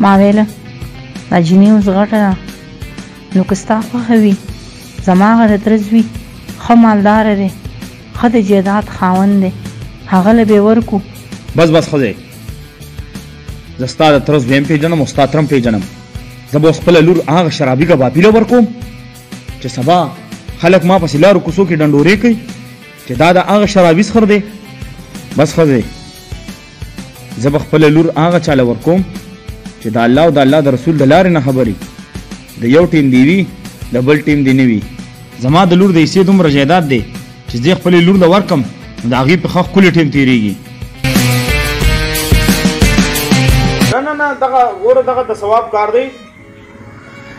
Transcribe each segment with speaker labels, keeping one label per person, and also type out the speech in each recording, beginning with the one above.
Speaker 1: ما ویله دا جینۍ اوس غټه ده نو که ستا خوښه وي زما هغه درز وي ښه مالداره دی ښه د جایداد خاوند دی هغه له به ورکو
Speaker 2: بس ښځی زه ستا د تره زوی هم پېژنم او ستا تره هم پېژنم زه به اوس خپله لور هغه شرابي کبابي له ورکوم چې سبا خلک ما پسې لارو کوڅو کې ډنډورې کوي چې دا د هغه شرابي څخر دی بس ښځی زه به خپله لور هغه چا له ورکوم چې د الله او د الله د رسول د لارې نه خبري د یو ټیم دی وي د بل ټیم دی نه وي زما د لور د حصې دومره جایداد دی چې زه خپلې لور له ورکم نو د هغې په ښه ښکلې ټیم تېرېږي
Speaker 3: نه دغه ګوره دغه د ثواب کار دی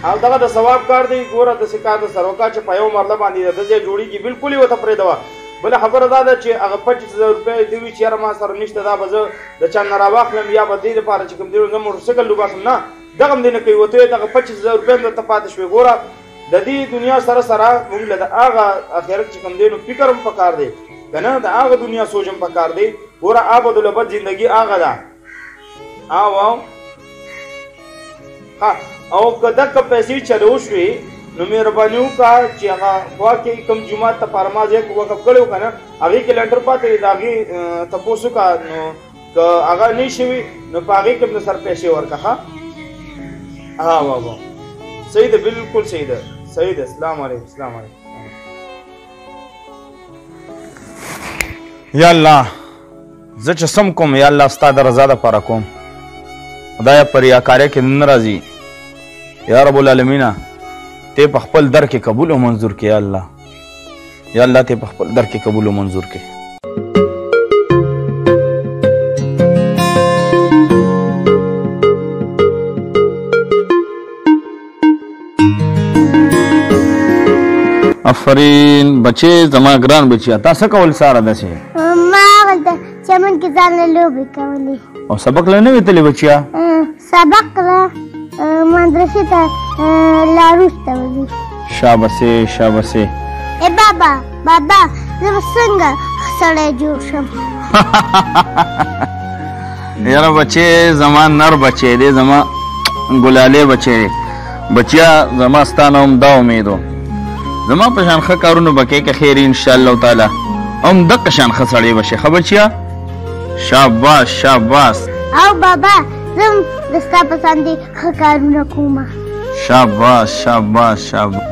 Speaker 3: او دغه د ثواب کار دی ګوره داسې کار د سره وکړه چې په یو مرله باندې د ځای جوړېږي بلکل یې ورته پرېږدوه بله خبره دا ده چې هغه 25,000 روپۍ دې وي چې یاره ما سره نشته دا به زه د چا نه راواخلم یا به دې دپاره چې کوم دی زه موټرسایکل وباسم نه دغه هم دې نه کوي ورته دغه 25,000 روپۍ هم درته پاتې شوې ګوره د دې دنیا سره مونږ له د هغه آخرت چې کوم دی نو فکر هم پکار دی که نه د هغه دنیا سوچ هم پکار دی ګوره آبد الابد زندګي هغه ده او که دغه پیسې چلو شوې نو مهرباني وکړه چې هغه خوا کې کوم جومات ته پاره ما ځای وقف کړی و که نه هغې کې لنډر پاتې دی د هغې تپوس وکړه نو که هغه نه شوي نو په هغې کې هم د سر پیسې ورکړه ښه صحیح ده بلکل صحیح ده صحیح ده السلام علیکم السلام علیکم
Speaker 2: یا الله زه چې سم کوم یا الله ستا د رضا دپاره کوم خدایه په ریاکارۍ کې نه راځي یا رب العالمینه ته په خپل در کې قبول او منظور کې یا الله یا الله ته په خپل در کې قبول او منظور کې آفرین بچې زما ګران بچیا تا څه کول ساره داسې
Speaker 4: ما هغلته چمن کې ځان له لوبې کولې
Speaker 2: او سبق له نه وې تللی بچیا
Speaker 4: سبق له مدرسې ته لا وروسته وځي
Speaker 2: شابسې شابسې
Speaker 4: ای بابا زه به څنګه سړی جوړ شم
Speaker 2: یاره بچې زما نر بچې دی زما ګلالې بچې دی بچیا زما ستا نه هم دا امید و زما په شان ښه کارونه به کې که خیر انشاءالله تعالی هم دقه شان ښه سړی به شي ښه بچیا شاباس شاباس
Speaker 4: او بابا زه هم د ستا په شانتې ښه کارونه کومه
Speaker 2: شاباس شاباس شاباس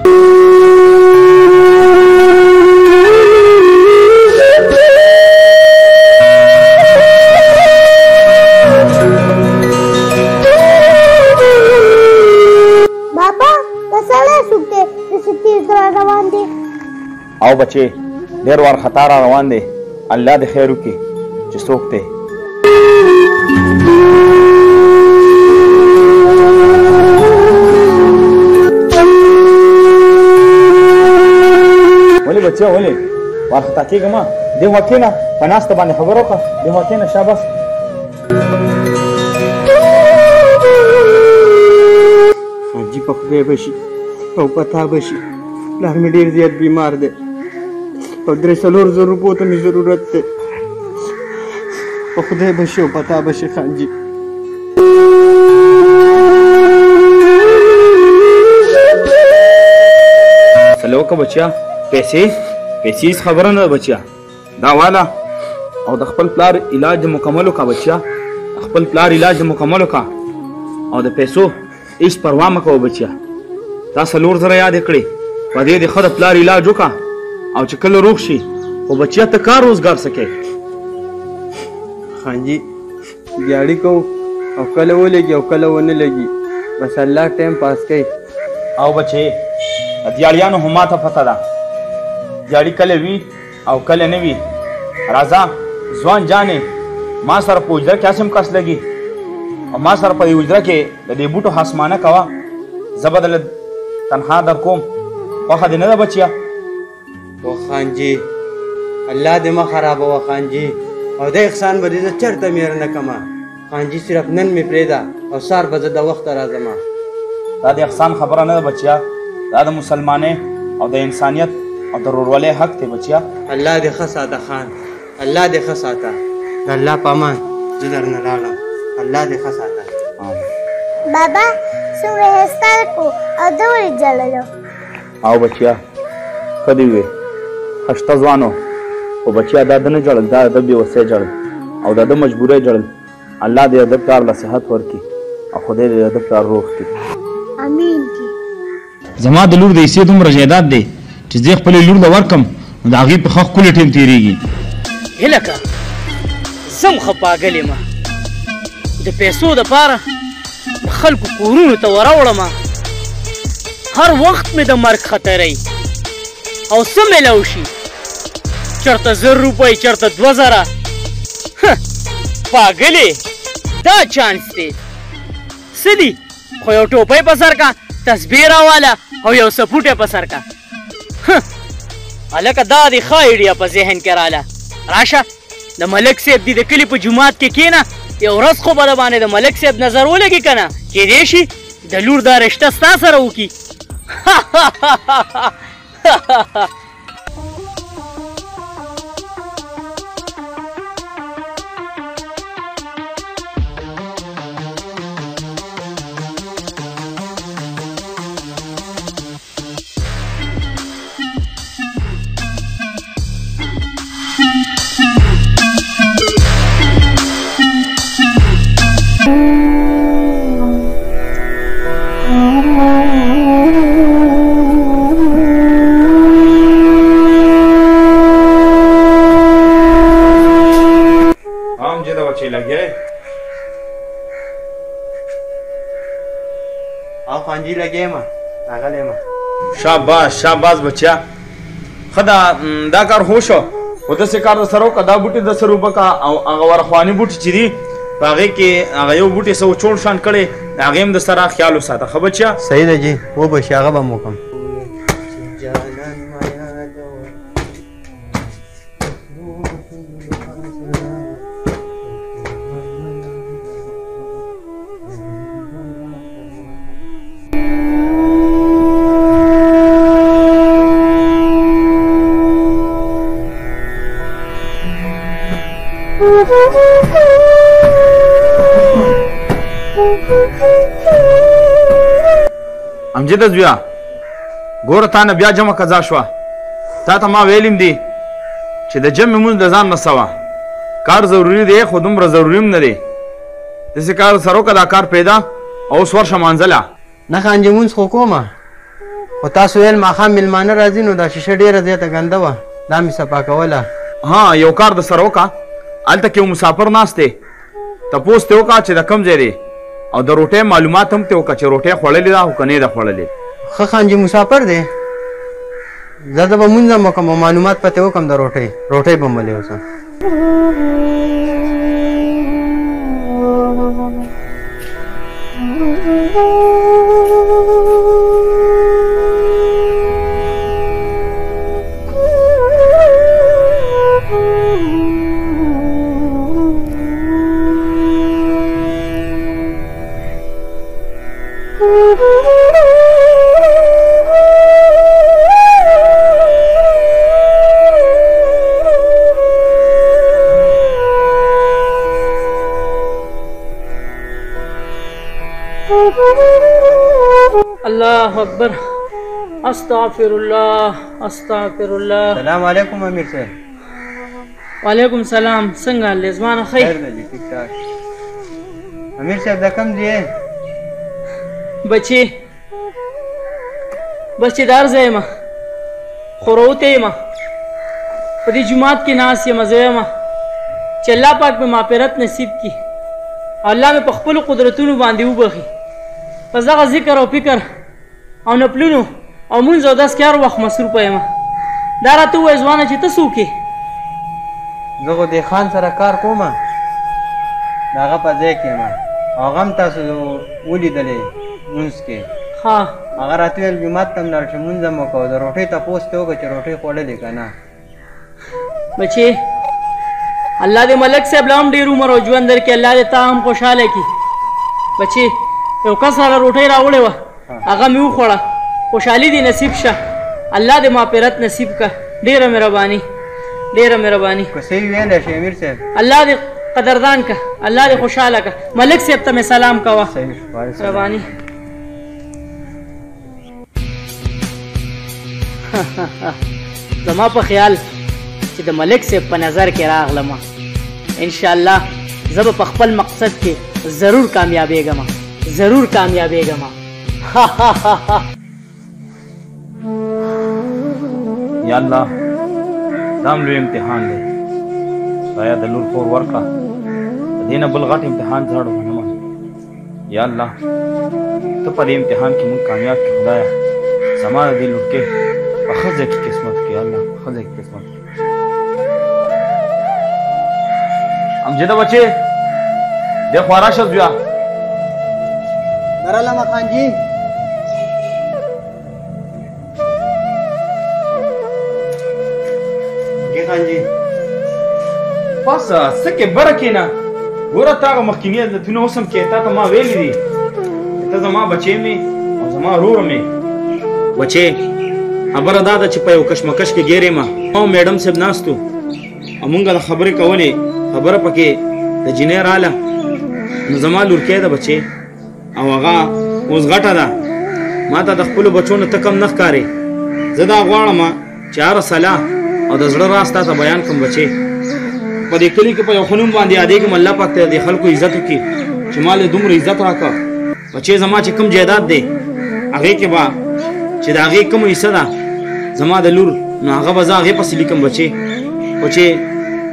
Speaker 2: او بچې ډېر وارخطا را روان دی الله دې خیر وکړي چې څوک دی ولې بچیا ولې وارخطا کېږه ما دې خوا کښېنه په ناسته باندې خبره وکړه دې خوا کښېنه شاباس
Speaker 5: حاجي په خدای به شي او په تا به شي پلار مې ډېر زیات بیمار دی او 3-4 روپو ته مې ضرورت دی په خدای به شي او په تا به شي خانجي
Speaker 2: فیصله وکړه بچیا پیسې هېڅ خبره نه ده بچیا دا واله او د خپل پلار علاج دې مکمل وکړه بچیا د خپل پلار علاج دې مکمل وکړه او د پیسو هېڅ پروا مه کوه بچیا تا 4 زره یادې کړې په دې دې ښه د پلار علاج وکړه او چې کله روغ شي خو بچیا ته کار روزګار څه کوې
Speaker 5: خانجي دیاړي کوو او کله ولګي او کله ونه لګي بس الله ټایم پاس کوي
Speaker 2: او بچې د دیاړیانو هم ماته پته ده دیاړي کله وي او کله نه وي راځه ځوان جانې ما سره په حجره کې هسې هم کس لګي او ما سره په دې حجره کې د دې بوټو هسمانه کوه زه به دله تنها در کوم خوښه دې نه ده بچیا
Speaker 5: او خانجي الله دې مه خرابوه خانجي او د احسان به دې زه چېرته مېر نه کړمه خانجي صرف نن مې پرېږده او سهار به زه د وخته راځمه
Speaker 2: دا د احسان خبره نه ده بچیا دا د مسلمانۍ او د انسانیت او د ورورولۍ حق دی بچیا
Speaker 5: الله دې ښه ساته خان الله دې ښه ساته د الله په امان زه درنه لاړم الله دې ښه ساته
Speaker 4: بابا څومره هستار کو او دوري جللو
Speaker 2: او بچیا خدي وي خشته ځوانو او بچیا دا د نه جړل دا د بي وسه جړل او دا د مجبورې جړل الله دې د پلار له صحت ورکړي او خدای دې د پلار روغ کړي
Speaker 4: امين کی
Speaker 2: زما د لور د حصې دومره جایداد دی چې زه خپل لور د ورکم نو د هغې په ښه ښکلی ټیم تېرېږي
Speaker 6: هلکه زم ښه پاګلې ما د پیسو دپاره د خلکو کورونو ته وراوړمه هر وخت مې د مرګ خطرۍ او څه میلاو شي چېرته 1000 روپۍ چېرته 2000 پاګلې دا چانس دی څه دي خو یو ټوپۍ په سر کا تسبیح راواله او یو سپوټی په سر کا هلکه دا دې ښه ایډیا په ذهن کې راله راشه د ملک صاحب دې د کلي په جومات کې کښېنه یو ورځ خو به د باندې د ملک صاحب نظر ولګي که نه کیدی شي د لور دا رشته ستا سره وکړي
Speaker 5: خانجی لګې ما راغلی ما
Speaker 3: شاباش شاباش بچیا ښه دا کار خو شو خو داسې کار در سره وکړه دا بوټي در سره وبکه او هغه ورخواني بوټي چې دي په هغې کې هغه یو بوټي څه وچوړ شان کړی د هغې هم د سره خیال وساته ښه بچیا
Speaker 5: صحیح ده جي وبشي هغه به م وکړم
Speaker 3: امجده زویا ګوره تا نه بیا جمع قضا شوه تا ته ما ویلیم دي چې د جمع مونځ د ځان نه سوه کار ضروري دی خو دومره ضروري هم نه دی داسې کار سره وکړه دا کار پیدا او اوس ورشه مانځله
Speaker 5: نه خانجي مونځ خو کومه خو تاسو ویل ماښام میلمانه راځي نو دا شیشه ډېره زیاته ګنده وه دا مې صفا کوله
Speaker 3: ها یو کار د سره وکړه هلته کې یو مسافر ناست دی تپوس ترې وکړه چې د کوم ځای دی او د روټۍ معلومات هم ترې وکړه چې روټۍ خوړلې ده خو که نه ده خوړلې
Speaker 5: ښه خانجي مسافر دی زه به مونځ هم وکړم او معلومات پته وکړم د روټۍ به ملې اوسم
Speaker 6: الله اکبر استغفر الله استغفر الله
Speaker 5: سلام علیکم امیر صاحب
Speaker 6: وعلیکم سلام څنګه حال دی زما
Speaker 5: خیر دی ټیک ټاک امیر صاحب دا کوم ځای
Speaker 6: بچې د هر ځای یم خو راوتی یم په دې جومات کې ناست یم زه یم چې الله پاک مې مغفرت نصیب کړي الله مې په خپلو قدرتونو باندې وبخي پس دغه ذکر او فکر او نفلونو او مونځ او داس کې هر وخت مصروفه یم دا راته ووایه ځوانه چې ته څه وکړې
Speaker 5: زه خو دې خان سره کار کوم د هغه په ځای کې یم هغه هم تاسو ولیدلې مونځ کې
Speaker 6: ها
Speaker 5: هغه راته ویل جومات ته هم لاړ شم مونځ هم وکړه د روټۍ تپوس ته وکړه چې روټۍ خوړلې که نه
Speaker 6: بچې الله دې ملک صاحب له هم ډېر عمر او ژوند درکړي الله دې تا هم خوشحاله کړي بچې یو کس هغه روټۍ راوړې وه هغه مې وخوړه خوشحالي دې نصیب شه الله دې مغفرت نصیب کړه ډېره مهرباني ډېره مهرباني
Speaker 5: که صحیح ویلی شي امیر صاحب
Speaker 6: الله دې قدردان کا الله دې خوشاله کا ملک صاحب ته مې سلام کوه رباني زما په خیال چې د ملک صاحب په نظر کې راغلم ان شاء الله زه به په خپل مقصد کې ضرور کامیابېږم ضرور کامیابېږم
Speaker 2: یا الله دا لوی امتحان دی خدایا د لور کور ورکړه د دې نه بل غټ امتحان ځاړو غنمه یا الله ته په دې امتحان کې مونږ کامیاب کړې خدایا زما د دې لور کې په ښځه کې قسمت کې الله په ښځه کې قسمت کې امجده بچې دې خوا راشه زویا
Speaker 5: درالمه خانجي خانجي
Speaker 2: بس څه کې بره کېنه ګوره تا هغه مخکیني عادتونه اوس هم کې تا ته ما ویلي دي ته زما بچې مې او زما ورور مې بچې خبره دا ده چې په یو کشمکش کې ګیرې ما او میډم صاحب ناست و او مونږ د خبرې کولې خبره پکې د جینۍ راله نو زما لورکۍ ده بچې او هغه اوس غټه ده ما ته د خپلو بچو نه ته کم نه ښکارې زه دا غواړم چې هره صلاح او د زړه راز تا ته بیان کړم بچې په دې کلي کې په یو خنوم باندې یادېږم الله پاک ته د خلکو عزت وکړي چې ما له دومره عزت راکړه بچې زما چې کوم جایداد دی هغې کې به چې د هغې کومه حصه ده زما د لور نو هغه به زه هغې پسې لیکم بچې خو چې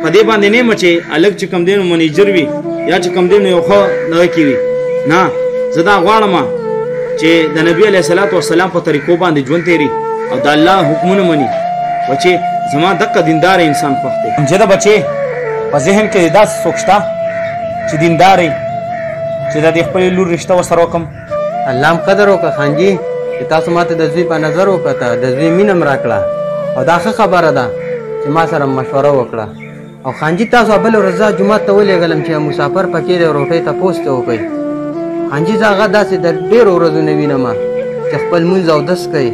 Speaker 2: په دې باندې نه یم چې هلک چې کوم دی نو منیجر وي یا چې کوم دی نو یو ښه دغه کې وي نه زه دا غواړم چې د نبي علیه صلات وسلام په طریقو باندې ژوند تېري او د الله حکمونه مني بچې زما دقه دیندار انسان خوښ دی امجده بچې په ذهن کې داسې څوک شته چې دیندار وي چې د دې خپلې لور رشته ورسره وکړم
Speaker 5: الله هم قدر وکړه خانجي چې تاسو ماته د زوی په نظر وکړه د زوی مینه م راکړه او دا ښه خبره ده چې ما سره مشوره وکړه او خانجي تاسو بله ورځ زه جومات ته ولېږلم چې مسافر پکې دی روټۍ تپوس ته وکړئ خانجي زه هغه داسې د ډېرو ورځو نه وینم چې خپل لمونځ اودس کوي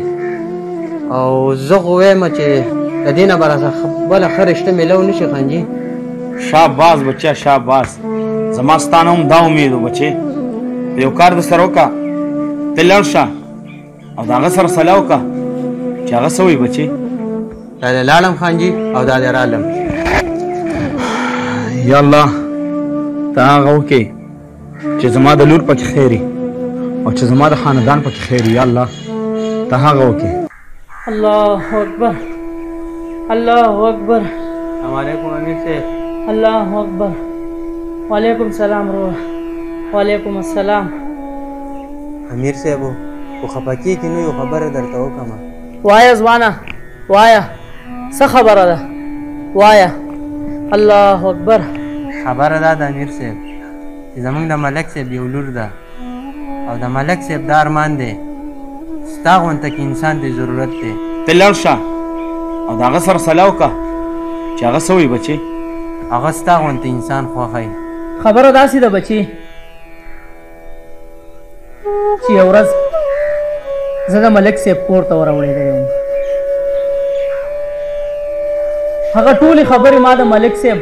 Speaker 5: او زه خو وایم چې د دې نه به راسره بله ښه رشته میلاو نه شي خانجي
Speaker 2: شاباس بچه شاباس زما ستا نه هم دا امید و بچې یو کار در سره وکړه ته لاړ شه او د هغه سره صلاح وکړه چې هغه څه وایي بچې
Speaker 5: دا دې لاړم خانجي او دا دې رالم
Speaker 2: یا الله ته هغه وکړې چې زما د لور پکې خیر وي او چې زما د خاندان پکې خیر وي یا الله ته هغه وکړې
Speaker 6: الله اکبر الله اکبر
Speaker 5: السلام علیکم امیر صاحب
Speaker 6: الله اکبر وعلیکم السلام روح وعلیکم السلام
Speaker 5: امیر صاحب خو خفه کېږي نو یو خبره درته وکړم
Speaker 6: وایا ځوانه وایا څه خبره ده وایا الله اکبر
Speaker 5: خبره دا ده امیر صاحب چې زمونږ د ملک صاحب یو لور ده او د ملک صاحب دا ارمان دی ستا غونته کې انسان ته ضرورت دی
Speaker 2: ته لاړ شه او د هغه سره صلاح وکړه چې هغه څه وایي بچې
Speaker 5: هغه ستا غونته انسان خوښوي
Speaker 6: خبره داسې ده بچې چې یو ورځ زه د ملک صاحب کور ته وروړېدلی وم هغه ټولې خبرې ما د ملک صاحب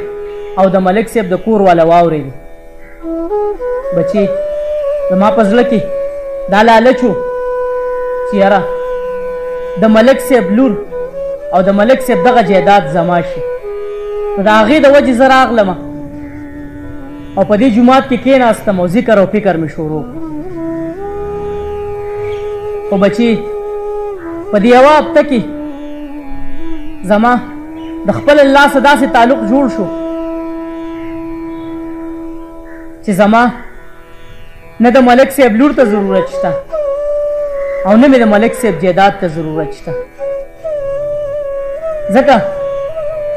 Speaker 6: او د ملک صاحب د کور والا واورېدې بچې زما په زړه کې دا لالچ و چې یاره د ملک صاحب لور او د ملک صاحب دغه جایداد زما شي نو د هغې د وجې زه راغلم او په دې جومات کې کېناستم او ذکر او فکر مې شروع خو بچې په دې یوه هفته کې زما د خپل الله سره داسې تعلق جوړ شو چې زما نه د ملک صاحب لور ته ضرورت شته او نه مې د ملک صاحب جایداد ته ضرورت شته ځکه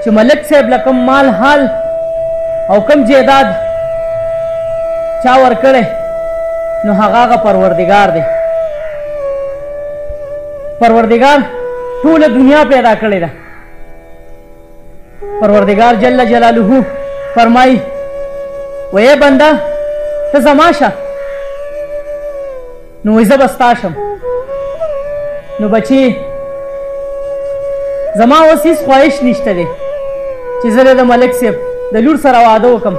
Speaker 6: چې ملک صاحب له کوم مال حال او کوم جایداد چا ورکړی نو هغه پروردګار دی پروردګار ټوله دنیا پیدا کړې ده پروردگار جل جلاله فرمای وې بنده ته زما شه نو زه به ستا شم نو بچي زما اوس هېڅ خواهش نشته دی چې زه د ملک صاحب د لور سره واده وکړم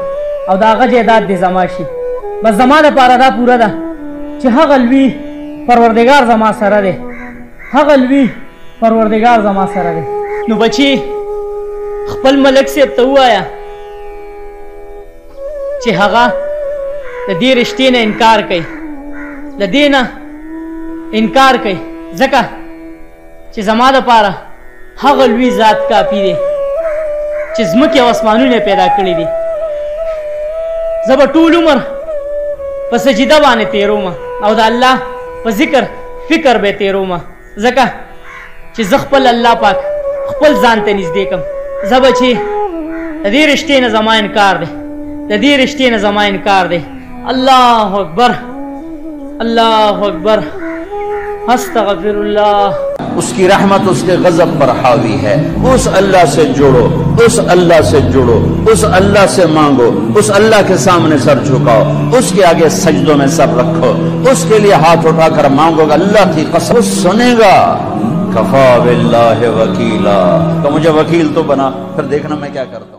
Speaker 6: او د هغه جایداد دې زما شي. بس زما دپاره دا پوره ده چې هغه لوی پروردګار زما سره دی، هغه لوی پروردګار زما سره دی. نو بچي خپل ملک صاحب ته ووایه چې هغه د دې رشتې نه انکار کوي، د دې نه انکار کوي، ځکه چې زما دپاره هغه لوی ذات کافي دی چې ځمکې او اسمانونه پیدا کړي دي. زه به ټول عمر په سجده باندې تېرومه او د الله په ذکر فکر به تېرومه، ځکه چې زه خپل الله پاک خپل ځان ته نږدې کړم. زه به چې د دې رشتې نه زما انکار دی، د دې رشتې نه زما انکار دی. الله اکبر، الله اکبر، استغفر الله.
Speaker 7: उसकी रहमत उसके गजब पर हावी है। उस अल्लाह से जुड़ो, उस अल्लाह से जुड़ो, उस अल्लाह से मांगो, उस अल्लाह के सामने सर झुकाओ, उसके आगे सजदों में सर रखो, उसके लिए हाथ उठाकर मांगोगे, अल्लाह की कसम सुनेगा। कफा बिल्लाहि वकीला, तो मुझे वकील तो बना, फिर देखना मैं क्या करता हूँ।